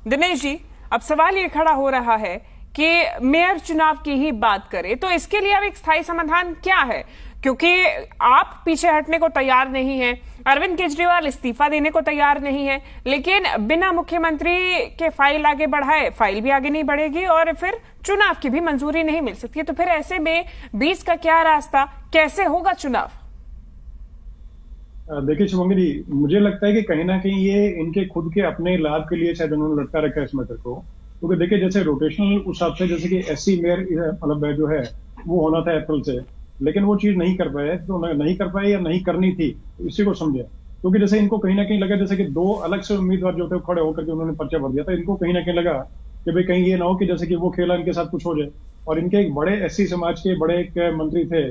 दिनेश जी, अब सवाल ये खड़ा हो रहा है कि मेयर चुनाव की ही बात करें तो इसके लिए अब एक स्थायी समाधान क्या है? क्योंकि आप पीछे हटने को तैयार नहीं हैं, अरविंद केजरीवाल इस्तीफा देने को तैयार नहीं है, लेकिन बिना मुख्यमंत्री के फाइल आगे बढ़ाए फाइल भी आगे नहीं बढ़ेगी और फिर चुनाव की भी मंजूरी नहीं मिल सकती। तो फिर ऐसे में बीच का क्या रास्ता, कैसे होगा चुनाव? देखिए शुभंगी जी, मुझे लगता है कि कहीं ना कहीं ये इनके खुद के अपने लाभ के लिए शायद उन्होंने लटका रखा है इस मैटर को। क्योंकि देखिए जैसे रोटेशनल उस हिसाब से जैसे कि एससी मेयर मतलब जो है वो होना था अप्रैल से, लेकिन वो चीज नहीं कर पाए। तो नहीं कर पाए या नहीं करनी थी, इसी को समझे। क्योंकि जैसे इनको कहीं ना कहीं लगा जैसे कि दो अलग से उम्मीदवार जो थे खड़े होकर के उन्होंने पर्चा भर दिया था, इनको कहीं ना कहीं लगा कि भाई कहीं ये ना हो कि जैसे कि वो खेला इनके साथ कुछ हो जाए। और इनके एक बड़े एससी समाज के बड़े एक मंत्री थे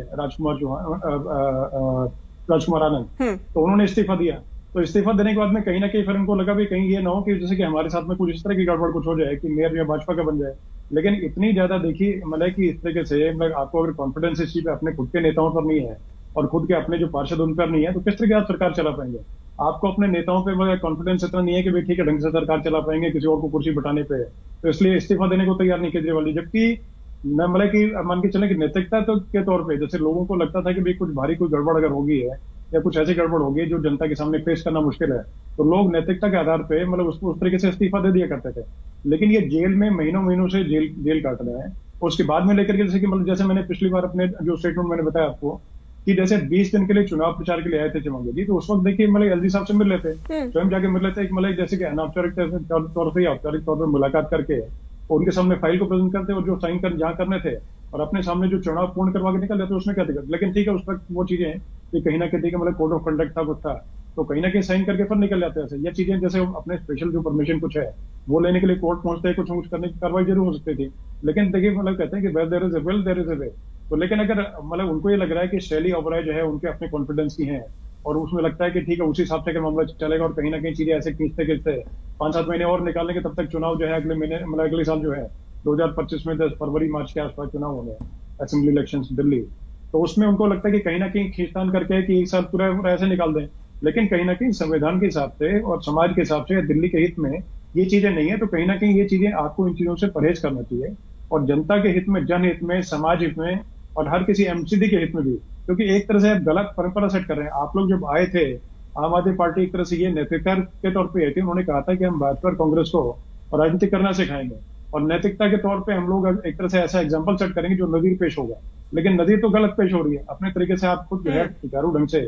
राजकुमार आनंद, तो उन्होंने इस्तीफा दिया। तो इस्तीफा देने के बाद में कहीं ना कहीं फिर उनको लगा भी कहीं ये ना हो कि जैसे कि हमारे साथ में कुछ इस तरह की गड़बड़ कुछ हो जाए कि मेयर या भाजपा का बन जाए। लेकिन इतनी ज्यादा देखिए मतलब कि इस तरीके से मतलब आपको अगर कॉन्फिडेंस इस चीज पे अपने खुद के नेताओं पर नहीं है और खुद के अपने जो पार्षद उन पर नहीं है, तो किस तरह की आप सरकार चला पाएंगे? आपको अपने नेताओं पे मतलब कॉन्फिडेंस इतना नहीं है कि भाई ठीक है ढंग से सरकार चला पाएंगे किसी और को कुर्सी बैठाने पे, तो इसलिए इस्तीफा देने को तैयार नहीं केजरीवाल जी। जबकि मैं मतलब कि मान के चले कि नैतिकता तो के तौर पे जैसे लोगों को लगता था कि भाई कुछ भारी कोई गड़बड़ अगर होगी है या कुछ ऐसी गड़बड़ होगी जो जनता के सामने पेश करना मुश्किल है, तो लोग नैतिकता के आधार पे मतलब उसको उस तरीके से इस्तीफा दे दिया करते थे। लेकिन ये जेल में महीनों महीनों से जेल काट रहे हैं, उसके बाद में लेकर के जैसे कि मतलब जैसे मैंने पिछली बार अपने जो स्टेटमेंट मैंने बताया आपको कि जैसे 20 दिन के लिए चुनाव प्रचार के लिए आए थे चिमंगे जी, तो उस वक्त देखिए मतलब एलजी साहब से मिल लेते, स्वयं जाके मिल लेते, मतलब जैसे कि अनौपचारिक तौर से औपचारिक तौर पर मुलाकात करके उनके सामने फाइल को प्रेजेंट करते और जो साइन कर जहां करने थे और अपने सामने जो चुनाव पूर्ण करवा के निकल जाते उसमें क्या दिक्कत। लेकिन ठीक है उस वक्त वो चीजें कि कहीं ना कहीं ठीक है मतलब कोड ऑफ कंडक्ट था कुछ था, तो कहीं ना कहीं साइन करके फिर निकल जाते हैं। ये चीजें जैसे अपने स्पेशल जो परमिशन कुछ है वो लेने के लिए कोर्ट पहुंचते हैं, कुछ करने की कार्रवाई जरूर हो सकती थी। लेकिन देखिए मतलब कहते हैं कि where there is a will there is a way. तो लेकिन अगर मतलब उनको ये लग रहा है कि शैली ओबराय जो है उनके अपने कॉन्फिडेंस की है और उसमें लगता है कि ठीक है उसी हिसाब से मामला चलेगा और कहीं ना कहीं चीजें ऐसे खींचते खींचते 5-7 महीने और निकालेंगे, तब तक चुनाव जो है अगले महीने मतलब अगले साल जो है 2025 में 10 फरवरी मार्च के आसपास चुनाव होने हैं, असेंबली इलेक्शंस दिल्ली। तो उसमें उनको लगता है कि कहीं ना कहीं खींचतान करके कि एक साल पूरा ऐसे निकाल दें। लेकिन कहीं ना कहीं संविधान के हिसाब से और समाज के हिसाब से दिल्ली के हित में ये चीजें नहीं है, तो कहीं ना कहीं ये चीजें आपको इन चीजों से परहेज करना चाहिए और जनता के हित में, जनहित में, समाज हित में और हर किसी एमसीडी के हित में भी। क्योंकि एक तरह से आप गलत परंपरा सेट कर रहे हैं। आप लोग जब आए थे आम आदमी पार्टी एक तरह से ये नैतिकता के तौर पर आई थी, उन्होंने कहा था कि हम भाजपा और कांग्रेस को राजनीति करना सिखाएंगे और नैतिकता के तौर पे हम लोग एक तरह से ऐसा एग्जांपल सेट करेंगे जो नजीर पेश होगा। लेकिन नजीर तो गलत पेश हो रही है। अपने तरीके से आप खुद जो है सुचारू ढंग से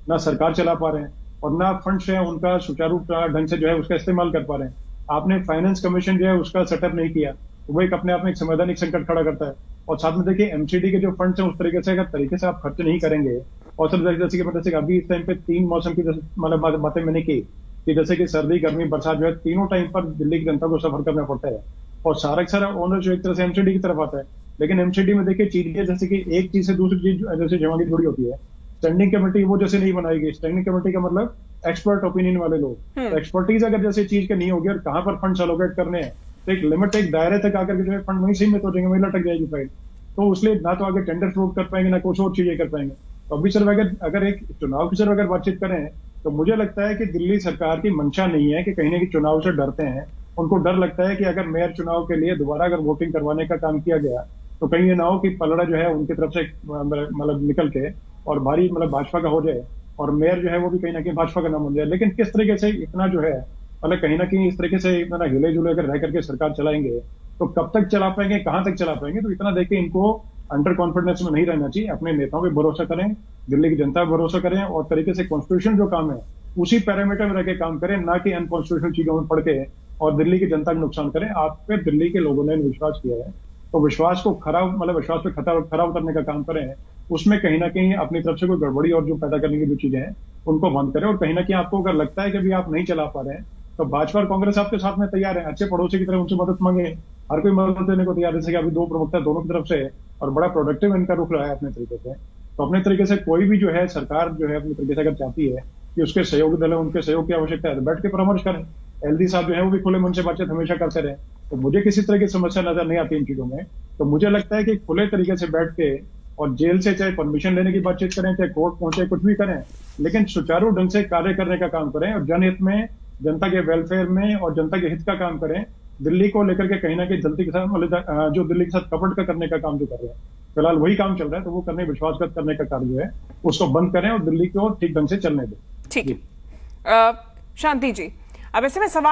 ना सरकार चला पा रहे हैं और ना फंड्स है उनका सुचारू ढंग से जो है उसका इस्तेमाल कर पा रहे हैं। आपने फाइनेंस कमीशन जो है उसका सेटअप नहीं किया, तो वो एक अपने आप में एक संवैधानिक संकट खड़ा करता है। और साथ में देखिए एमसीडी के जो फंड्स हैं उस तरीके से अगर तरीके से आप खर्च नहीं करेंगे और सब जैसे कि अभी इस टाइम पे 3 मौसम की मतलब बातें मैंने की कि जैसे कि सर्दी गर्मी बरसात जो है तीनों टाइम पर दिल्ली की जनता को सफर करना पड़ता है और सारा ओनर जो एक तरह से एमसीडी की तरफ आता है। लेकिन एमसीडी में देखिए चीजें जैसे कि एक चीज से दूसरी चीज जैसे जमानी जुड़ी होती है। स्टैंडिंग कमेटी वो जैसे नहीं बनाएगी। स्टैंडिंग कमेटी का मतलब एक्सपर्ट ओपिनियन वाले लोग, तो एक्सपर्टीज अगर जैसे चीज के नहीं होगी और कहाँ पर फंड एलोकेट करने हैं, तो एक लिमिट एक दायरे तक आकर के जो है फंड वहीं सीमित हो जाएंगे, वहीं लटक जाएगी फाइल। तो इसलिए ना तो आगे टेंडर फ्लोट कर पाएंगे ना कुछ और चीजें कर पाएंगे। तो अभी सिर्फ अगर एक चुनाव की सिर्फ अगर बातचीत करें तो मुझे लगता है कि दिल्ली सरकार की मंशा नहीं है कि कहीं ना कहीं चुनाव से डरते हैं। उनको डर लगता है कि अगर मेयर चुनाव के लिए दोबारा अगर वोटिंग करवाने का काम किया गया तो कहीं ये ना हो कि पलड़ा जो है उनकी तरफ से मतलब निकल के और भारी मतलब भाजपा का हो जाए और मेयर जो है वो भी कहीं ना कहीं भाजपा का नाम बन जाए। लेकिन किस तरीके से इतना जो है मतलब कहीं ना कहीं इस तरीके से इतना हिले जुले अगर रह करके सरकार चलाएंगे तो कब तक चला पाएंगे, कहां तक चला पाएंगे? तो इतना देखे इनको अंडर कॉन्फिडेंस में नहीं रहना चाहिए। अपने नेताओं पे भरोसा करें, दिल्ली की जनता पे भरोसा करें और तरीके से कॉन्स्टिट्यूशन जो काम है उसी पैरामीटर में रह के काम करें, ना कि अनकॉन्स्टिट्यूशनल चीजों में पढ़ के और दिल्ली की जनता को नुकसान करें। आप पे दिल्ली के लोगों ने विश्वास किया है, तो विश्वास को विश्वास पे खरा उतरने का काम करें। उसमें कहीं ना कहीं अपनी तरफ से कोई गड़बड़ी और जो पैदा करने की जो चीजें हैं उनको बंद करें। और कहीं ना कहीं आपको अगर लगता है कि अभी आप नहीं चला पा रहे हैं तो भाजपा और कांग्रेस आपके साथ में तैयार है। अच्छे पड़ोसी की तरह उनसे मदद मांगे, हर कोई मदद देने को तैयार है। जैसे कि अभी 2 प्रवक्ता दोनों की तरफ से और बड़ा प्रोडक्टिव इनका रुख रहा है अपने तरीके से। तो अपने तरीके से कोई भी जो है सरकार जो है अपने तरीके से अगर चाहती है कि उसके सहयोगी दल है उनके सहयोग की आवश्यकता है तो बैठ के परामर्श करें। एलडी साहब जो है वो भी खुले मन से बातचीत हमेशा करते रहे, तो मुझे किसी तरह की समस्या नजर नहीं आती इन चीजों में। तो मुझे लगता है कि खुले तरीके से बैठ के और जेल से चाहे परमिशन लेने की बातचीत करें, चाहे कोर्ट पहुंचे, कुछ भी करें, लेकिन सुचारू ढंग से कार्य करने का काम करें और जनहित में जनता के वेलफेयर में और जनता के हित का काम करें। दिल्ली को लेकर के कहीं ना कहीं जनता के साथ मतलब जो दिल्ली के साथ कपट का करने का काम जो कर रहे हैं, फिलहाल वही काम चल रहा है, तो वो करने विश्वासघात करने का कार्य जो है उसको बंद करें और दिल्ली को ठीक ढंग से चलने दें। ठीक है। शांति जी, अब ऐसे में सवाल